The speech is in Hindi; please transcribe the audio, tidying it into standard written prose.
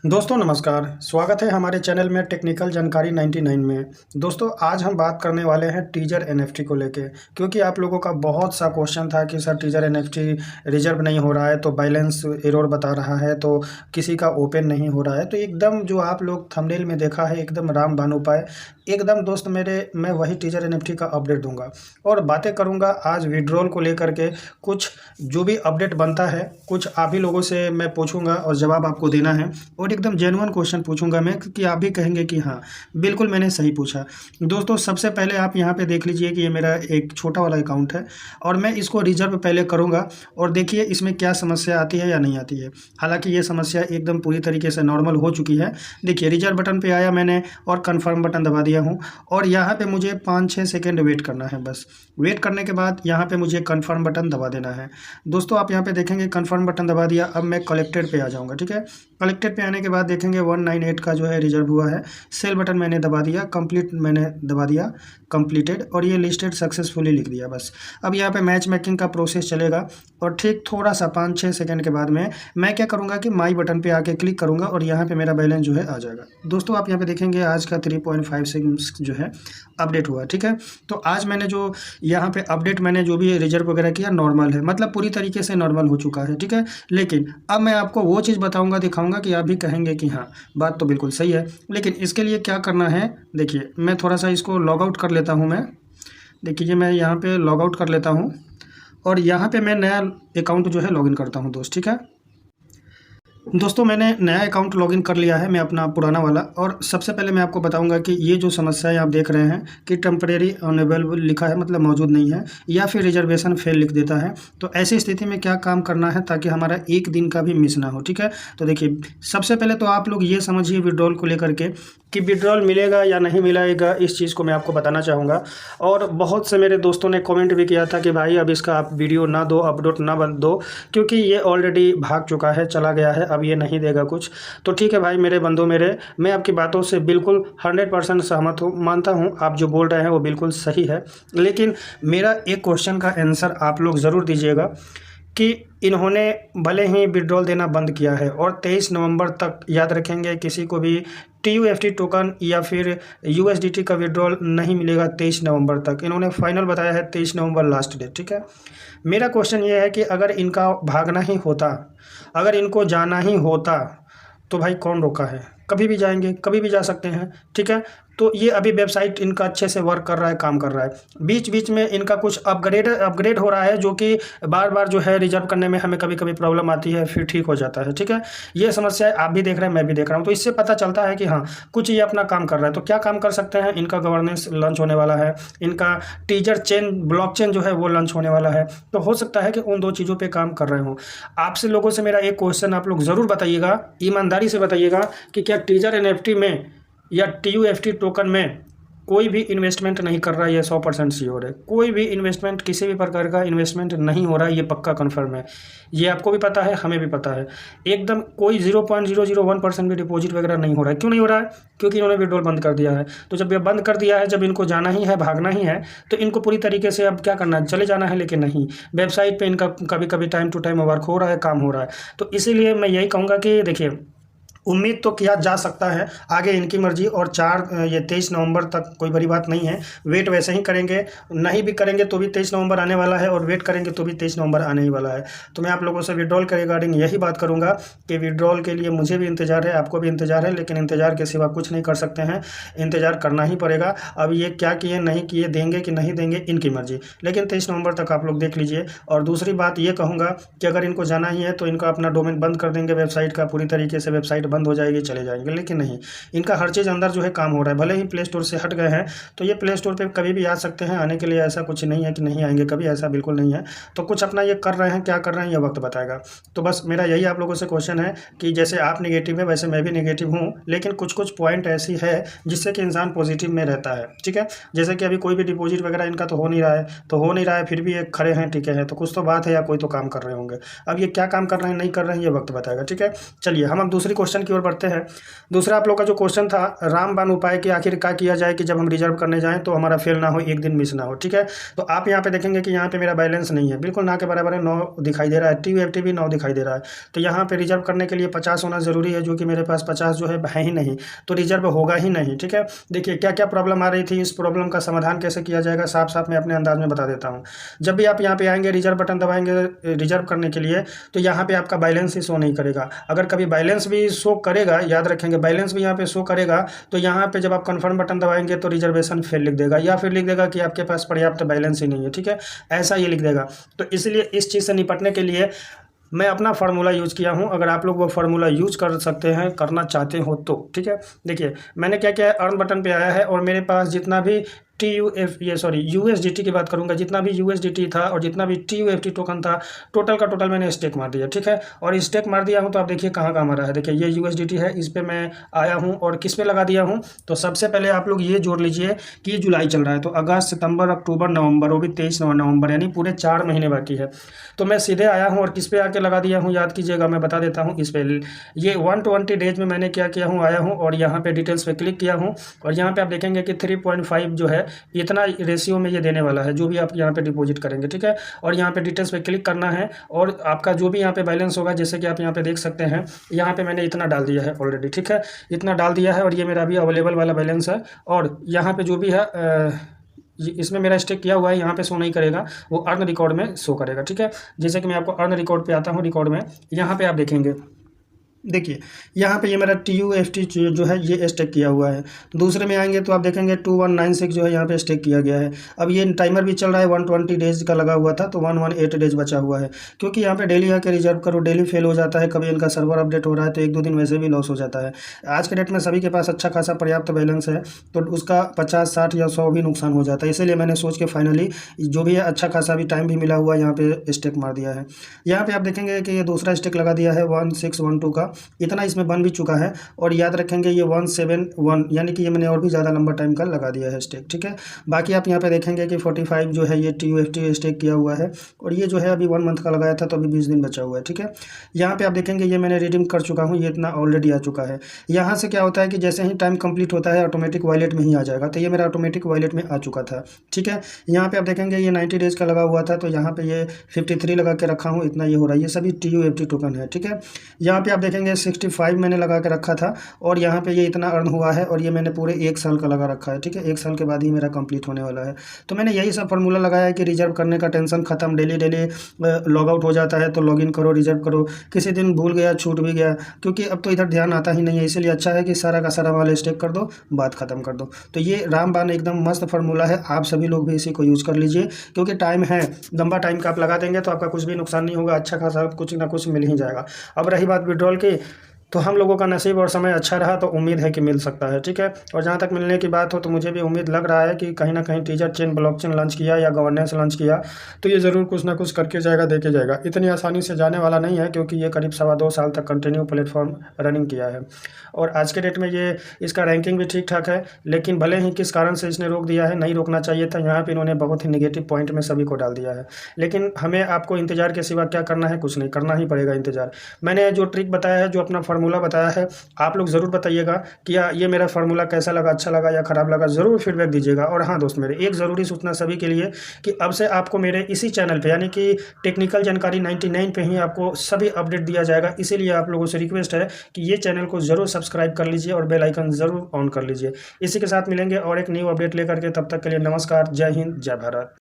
दोस्तों नमस्कार। स्वागत है हमारे चैनल में टेक्निकल जानकारी 99 में। दोस्तों आज हम बात करने वाले हैं टीजर एनएफटी को लेके, क्योंकि आप लोगों का बहुत सा क्वेश्चन था कि सर टीजर एनएफटी रिजर्व नहीं हो रहा है, तो बैलेंस एरर बता रहा है, तो किसी का ओपन नहीं हो रहा है। तो एकदम जो आप लोग थंबनेल में देखा है एकदम रामबाण उपाय, एकदम दोस्त मेरे, मैं वही टीजर एनएफटी का अपडेट दूंगा और बातें करूंगा आज विड्रॉल को लेकर के। कुछ जो भी अपडेट बनता है कुछ आप ही लोगों से मैं पूछूंगा और जवाब आपको देना है, और एकदम जेन्युइन क्वेश्चन पूछूंगा मैं कि आप भी कहेंगे कि हाँ बिल्कुल मैंने सही पूछा। दोस्तों सबसे पहले आप यहाँ पे देख लीजिए कि ये मेरा एक छोटा वाला अकाउंट है और मैं इसको रिजर्व पहले करूँगा और देखिए इसमें क्या समस्या आती है या नहीं आती है। हालांकि ये समस्या एकदम पूरी तरीके से नॉर्मल हो चुकी है। देखिए रिजर्व बटन पे आया मैंने और कन्फर्म बटन दबा दिया हूँ और यहाँ पे मुझे 5-6 सेकेंड वेट करना है। बस वेट करने के बाद यहाँ पे मुझे कन्फर्म बटन दबा देना है। दोस्तों आप यहाँ पे देखेंगे कन्फर्म बटन दबा दिया। अब मैं कलेक्टेड पे आ जाऊँगा, ठीक है। कलेक्टेड पे आने के बाद देखेंगे 198 का जो है रिजर्व हुआ है। सेल बटन मैंने दबा दिया, कंप्लीट मैंने दबा दिया, कंप्लीटेड, और ये लिस्टेड सक्सेसफुली लिख दिया। बस अब यहाँ पे मैच मेकिंग का प्रोसेस चलेगा और ठीक थोड़ा सा 5-6 सेकंड के बाद में मैं क्या करूँगा कि माई बटन पे आके क्लिक करूँगा और यहाँ पे मेरा बैलेंस जो है आ जाएगा। दोस्तों आप यहाँ पे देखेंगे आज का 3.56 जो है अपडेट हुआ, ठीक है। तो आज मैंने जो यहाँ पे अपडेट मैंने जो भी रिजर्व वगैरह किया नॉर्मल है, मतलब पूरी तरीके से नॉर्मल हो चुका है, ठीक है। लेकिन अब मैं आपको वो चीज़ बताऊँगा, दिखाऊँगा कि आप भी कहेंगे कि हाँ बात तो बिल्कुल सही है। लेकिन इसके लिए क्या करना है, देखिए मैं थोड़ा सा इसको लॉग आउट कर लेता हूँ। मैं देखिए मैं यहाँ पे लॉग आउट कर लेता हूँ और यहाँ पे मैं नया अकाउंट जो है लॉगिन करता हूँ दोस्त, ठीक है। दोस्तों मैंने नया अकाउंट लॉगिन कर लिया है, मैं अपना पुराना वाला। और सबसे पहले मैं आपको बताऊंगा कि ये जो समस्या है आप देख रहे हैं कि टेम्परेरी अनअवेलेबल लिखा है, मतलब मौजूद नहीं है, या फिर रिजर्वेशन फेल लिख देता है। तो ऐसी स्थिति में क्या काम करना है ताकि हमारा एक दिन का भी मिस ना हो, ठीक है। तो देखिए सबसे पहले तो आप लोग ये समझिए विड्रॉल को लेकर के कि विड्रॉल मिलेगा या नहीं मिलेगा, इस चीज़ को मैं आपको बताना चाहूँगा। और बहुत से मेरे दोस्तों ने कमेंट भी किया था कि भाई अब इसका आप वीडियो ना दो, अपडेट ना दो, क्योंकि ये ऑलरेडी भाग चुका है, चला गया है, अब ये नहीं देगा कुछ। तो ठीक है भाई मेरे बंधु, मैं आपकी बातों से बिल्कुल 100% सहमत हूँ, मानता हूँ आप जो बोल रहे हैं वो बिल्कुल सही है। लेकिन मेरा एक क्वेश्चन का आंसर आप लोग ज़रूर दीजिएगा कि इन्होंने भले ही विड्रॉल देना बंद किया है और 23 नवंबर तक, याद रखेंगे, किसी को भी TUFT टोकन या फिर USDT का विड्रॉल नहीं मिलेगा 23 नवंबर तक। इन्होंने फाइनल बताया है 23 नवंबर लास्ट डेट, ठीक है। मेरा क्वेश्चन ये है कि अगर इनका भागना ही होता, अगर इनको जाना ही होता, तो भाई कौन रोका है? कभी भी जाएंगे, कभी भी जा सकते हैं, ठीक है। तो ये अभी वेबसाइट इनका अच्छे से वर्क कर रहा है, काम कर रहा है। बीच बीच में इनका कुछ अपग्रेड हो रहा है, जो कि बार बार जो है रिजर्व करने में हमें कभी कभी प्रॉब्लम आती है, फिर ठीक हो जाता है, ठीक है। ये समस्या आप भी देख रहे हैं, मैं भी देख रहा हूँ। तो इससे पता चलता है कि हाँ कुछ ये अपना काम कर रहा है। तो क्या काम कर सकते हैं, इनका गवर्नेंस लॉन्च होने वाला है, इनका टीजर चेन ब्लॉकचेन जो है वो लॉन्च होने वाला है। तो हो सकता है कि उन दो चीज़ों पर काम कर रहे हों। आपसे लोगों से मेरा एक क्वेश्चन आप लोग ज़रूर बताइएगा, ईमानदारी से बताइएगा कि क्या टीजर एनएफटी में या TUFT टोकन में कोई भी इन्वेस्टमेंट नहीं कर रहा है? ये 100% श्योर है, कोई भी इन्वेस्टमेंट, किसी भी प्रकार का इन्वेस्टमेंट नहीं हो रहा है, ये पक्का कन्फर्म है। ये आपको भी पता है, हमें भी पता है, एकदम कोई 0.001% भी डिपॉजिट वगैरह नहीं हो रहा है। क्यों नहीं हो रहा है? क्योंकि इन्होंने विड्रॉल बंद कर दिया है। तो जब ये बंद कर दिया है, जब इनको जाना ही है, भागना ही है, तो इनको पूरी तरीके से अब क्या करना है, चले जाना है। लेकिन नहीं, वेबसाइट पर इनका कभी कभी टाइम टू टाइम वर्क हो रहा है, काम हो रहा है। तो इसीलिए मैं यही कहूँगा कि देखिए उम्मीद तो किया जा सकता है, आगे इनकी मर्जी। और 23 नवंबर तक कोई बड़ी बात नहीं है, वेट वैसे ही करेंगे, नहीं भी करेंगे तो भी 23 नवंबर आने वाला है, और वेट करेंगे तो भी 23 नवंबर आने ही वाला है। तो मैं आप लोगों से विड्रॉल के रिगार्डिंग यही बात करूंगा कि विड्रॉल के लिए मुझे भी इंतजार है, आपको भी इंतजार है, लेकिन इंतजार के सिवा कुछ नहीं कर सकते हैं, इंतजार करना ही पड़ेगा। अब ये क्या किए नहीं किए, देंगे कि नहीं देंगे, इनकी मर्जी, लेकिन 23 नवंबर तक आप लोग देख लीजिए। और दूसरी बात ये कहूँगा कि अगर इनको जाना ही है तो इनका अपना डोमेन बंद कर देंगे, वेबसाइट का पूरी तरीके से वेबसाइट बंद हो जाएगी, चले जाएंगे। लेकिन नहीं, इनका हर चीज़ अंदर जो है काम हो रहा है। भले ही प्ले स्टोर से हट गए हैं, तो ये प्ले स्टोर पे कभी भी आ सकते हैं, आने के लिए ऐसा कुछ नहीं है कि नहीं आएंगे कभी, ऐसा बिल्कुल नहीं है। तो कुछ अपना ये कर रहे हैं, क्या कर रहे हैं ये वक्त बताएगा। तो बस मेरा यही आप लोगों से क्वेश्चन है कि जैसे आप नेगेटिव है वैसे मैं भी नेगेटिव हूँ, लेकिन कुछ कुछ पॉइंट ऐसी है जिससे कि इंसान पॉजिटिव में रहता है, ठीक है। जैसे कि अभी कोई भी डिपॉजिट वगैरह इनका तो हो नहीं रहा है, फिर भी ये खड़े हैं, ठीक है। तो कुछ तो बात है, या कोई तो काम कर रहे होंगे। अब ये क्या काम कर रहे हैं, नहीं कर रहे हैं, ये वक्त बताएगा, ठीक है। चलिए हम अब दूसरी क्वेश्चन क्वेश्चन की ओर बढ़ते हैं। दूसरा आप लोग का जो क्वेश्चन था, रामबाण उपाय कि आखिर क्या किया जाए कि जब हम रिजर्व करने जाएँ तो हमारा फेल ना हो, एक दिन मिस ना हो। ठीक है, तो आप यहाँ पे देखेंगे कि यहाँ पे मेरा बैलेंस नहीं है, बिल्कुल ना के बराबर है, 9 दिखाई दे रहा है, TUFT भी 9 दिखाई दे रहा है। तो यहाँ पे रिजर्व करने के लिए 50 होना ज़रूरी है, जो कि मेरे पास 50 जो है ही नहीं, तो रिजर्व होगा ही नहीं। ठीक है, देखिए क्या क्या प्रॉब्लम आ रही थी, इस प्रॉब्लम का समाधान कैसे किया जाएगा, साफ साफ मैं अपने अंदाज में बता देता हूँ। जब भी आप यहाँ पे आएंगे, रिजर्व बटन दबाएंगे रिजर्व करने के लिए, तो यहाँ पे आपका बैलेंस ही शो नहीं करेगा। अगर कभी बैलेंस भी शो करेगा, याद रखेंगे बैलेंस भी यहाँ पे शो करेगा, तो यहाँ पे जब आप कन्फर्म बटन दबाएंगे तो रिजर्वेशन फेल लिख देगा, या फिर लिख देगा कि आपके पास पर्याप्त बैलेंस ही नहीं है। ठीक है, ऐसा ये लिख देगा। तो इसलिए इस चीज़ से निपटने के लिए मैं अपना फार्मूला यूज़ किया हूं। अगर आप लोग वो फार्मूला यूज़ कर सकते हैं, करना चाहते हो तो ठीक है। देखिए मैंने क्या किया है, अर्न बटन पे आया है और मेरे पास जितना भी USDT की बात करूंगा, जितना भी USDT था और जितना भी TUFT टोकन था, टोटल का टोटल मैंने स्टेक मार दिया। ठीक है, और स्टेक मार दिया हूं तो आप देखिए कहाँ कहाँ मारा है। देखिए ये USDT है, इस पर मैं आया हूं और किस पे लगा दिया हूं, तो सबसे पहले आप लोग ये जोड़ लीजिए कि जुलाई चल रहा है, तो अगस्त, सितंबर, अक्टूबर, नवंबर, वो भी 23 नवंबर, यानी पूरे 4 महीने बाकी है। तो मैं सीधे आया हूँ और किस पे आके लगा दिया हूँ, याद कीजिएगा, मैं बता देता हूँ। इस पे ये 120 डेज में मैंने क्या किया हूँ, आया हूँ और यहाँ पे डिटेल्स पे क्लिक किया हूँ और यहाँ पे आप देखेंगे कि 3.5 जो है इतना रेशियो में ये देने वाला है, जो भी आप यहाँ पे डिपॉजिट करेंगे। ठीक है, और यहाँ पे डिटेल्स पे क्लिक करना है और आपका जो भी यहाँ पे बैलेंस होगा, जैसे कि आप यहाँ पे देख सकते हैं, यहाँ पे मैंने इतना डाल दिया है ऑलरेडी। ठीक है, इतना डाल दिया है और ये मेरा अभी अवेलेबल वाला बैलेंस है। और यहाँ पे जो भी है इसमें मेरा स्टेक किया हुआ है, यहाँ पे शो नहीं करेगा, वो अर्न रिकॉर्ड में शो करेगा। ठीक है, जैसे कि मैं आपको अर्न रिकॉर्ड पे आता हूँ, रिकॉर्ड में यहाँ पे आप देखेंगे, देखिए यहाँ पे ये मेरा TUFT जो है ये स्टेक किया हुआ है। दूसरे में आएंगे तो आप देखेंगे 2196 जो है यहाँ पे स्टेक किया गया है। अब ये टाइमर भी चल रहा है, 120 डेज का लगा हुआ था, तो 118 डेज बचा हुआ है। क्योंकि यहाँ पे डेली आके रिजर्व करो, डेली फेल हो जाता है, कभी इनका सर्वर अपडेट हो रहा है तो 1-2 दिन वैसे भी लॉस हो जाता है। आज के डेट में सभी के पास अच्छा खासा पर्याप्त बैलेंस है, तो उसका 50, 60 या 100 भी नुकसान हो जाता है। इसीलिए मैंने सोच के फाइनली जो भी है अच्छा खासा भी टाइम भी मिला हुआ है, यहाँ पे स्टेक मार दिया है। यहाँ पे आप देखेंगे कि ये दूसरा स्टेक लगा दिया है 1612 का, इतना इसमें बन भी चुका है। और याद रखेंगे ये 171, यानी कि ये मैंने और भी ज़्यादा लंबा टाइम का लगा दिया है स्टेक। ठीक है, बाकी आप यहाँ पे देखेंगे कि 45 जो है ये TUFT स्टेक किया हुआ है और ये जो है अभी 1 मंथ का लगाया था, तो अभी 20 दिन बचा हुआ है। ठीक है, यहाँ पे आप देखेंगे ये मैंने रिडीम कर चुका हूँ, ये इतना ऑलरेडी आ चुका है। यहाँ से क्या होता है कि जैसे ही टाइम कंप्लीट होता है ऑटोमेटिक वॉलेट में ही आ जाएगा, तो ये मेरा ऑटोमेटिक वॉलेट में आ चुका था। ठीक है, यहाँ पे आप देखेंगे ये 90 डेज का लगा हुआ था, तो यहाँ पे ये 53 लगा के रखा हूँ, इतना ये हो रहा है, ये सभी TUFT टोकन है। ठीक है, यहाँ पे आप देखेंगे 65 मैंने लगा के रखा था और यहाँ पे ये इतना अर्न हुआ है और ये मैंने पूरे 1 साल का लगा रखा है। ठीक है, 1 साल के बाद ही मेरा कंप्लीट होने वाला है। तो मैंने यही सब फार्मूला लगाया है कि रिजर्व करने का टेंशन खत्म, डेली लॉग आउट हो जाता है तो लॉग इन करो, रिजर्व करो, किसी दिन भूल गया, छूट भी गया, क्योंकि अब तो इधर ध्यान आता ही नहीं है, इसीलिए अच्छा है कि सारा का सारा माल स्टेक कर दो, बात खत्म कर दो। तो ये रामबाण एकदम मस्त फार्मूला है, आप सभी लोग भी इसी को यूज़ कर लीजिए, क्योंकि टाइम है, लंबा टाइम का आप लगा देंगे तो आपका कुछ भी नुकसान नहीं होगा, अच्छा खासा कुछ ना कुछ मिल ही जाएगा। अब रही बात विड्रॉल की, तो हम लोगों का नसीब और समय अच्छा रहा तो उम्मीद है कि मिल सकता है। ठीक है, और जहाँ तक मिलने की बात हो तो मुझे भी उम्मीद लग रहा है कि कहीं ना कहीं टीजर चेन ब्लॉकचेन लॉन्च किया या गवर्नेंस लॉन्च किया तो ये ज़रूर कुछ ना कुछ करके जाएगा, देके जाएगा। इतनी आसानी से जाने वाला नहीं है, क्योंकि ये करीब 2.25 साल तक कंटिन्यू प्लेटफॉर्म रनिंग किया है और आज के डेट में ये इसका रैंकिंग भी ठीक ठाक है। लेकिन भले ही किस कारण से इसने रोक दिया है, नहीं रोकना चाहिए था, यहाँ पर इन्होंने बहुत ही निगेटिव पॉइंट में सभी को डाल दिया है। लेकिन हमें आपको इंतजार के सिवा क्या करना है, कुछ नहीं, करना ही पड़ेगा इंतजार। मैंने जो ट्रिक बताया है, जो अपना फार्मूला बताया है, आप लोग ज़रूर बताइएगा कि ये मेरा फार्मूला कैसा लगा, अच्छा लगा या ख़राब लगा, ज़रूर फीडबैक दीजिएगा। और हाँ दोस्त मेरे, एक ज़रूरी सूचना सभी के लिए कि अब से आपको मेरे इसी चैनल पे, यानी कि टेक्निकल जानकारी 99 पे ही आपको सभी अपडेट दिया जाएगा। इसीलिए आप लोगों से रिक्वेस्ट है कि ये चैनल को ज़रूर सब्सक्राइब कर लीजिए और बेल आइकन ज़रूर ऑन कर लीजिए। इसी के साथ मिलेंगे और एक न्यू अपडेट लेकर के, तब तक के लिए नमस्कार, जय हिंद, जय भारत।